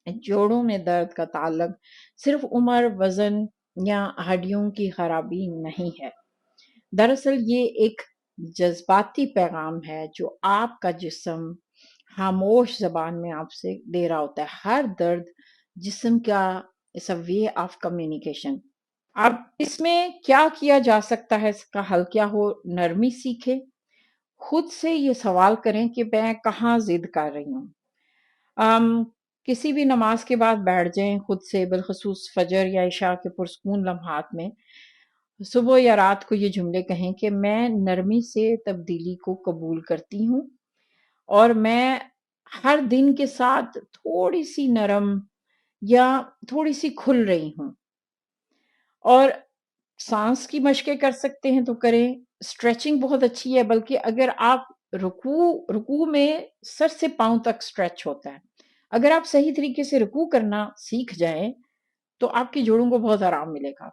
جوڑوں میں درد کا تعلق صرف عمر، وزن یا ہڈیوں کی خرابی نہیں ہے۔ دراصل یہ ایک جذباتی پیغام ہے جو آپ کا جسم خاموش زبان میں آپ سے دے رہا ہوتا ہے۔ ہر درد جسم کا is a way of communication۔ اب اس میں کیا کیا جا سکتا ہے، اس کا حل کیا ہو؟ نرمی سیکھے، خود سے یہ سوال کریں کہ میں کہاں ضد کر رہی ہوں۔ کسی بھی نماز کے بعد بیٹھ جائیں خود سے، بالخصوص فجر یا عشاء کے پرسکون لمحات میں، صبح یا رات کو یہ جملے کہیں کہ میں نرمی سے تبدیلی کو قبول کرتی ہوں، اور میں ہر دن کے ساتھ تھوڑی سی نرم یا تھوڑی سی کھل رہی ہوں۔ اور سانس کی مشقیں کر سکتے ہیں تو کریں، اسٹریچنگ بہت اچھی ہے، بلکہ اگر آپ رکوع میں سر سے پاؤں تک اسٹریچ ہوتا ہے، اگر آپ صحیح طریقے سے رکوع کرنا سیکھ جائیں تو آپ کے جوڑوں کو بہت آرام ملے گا۔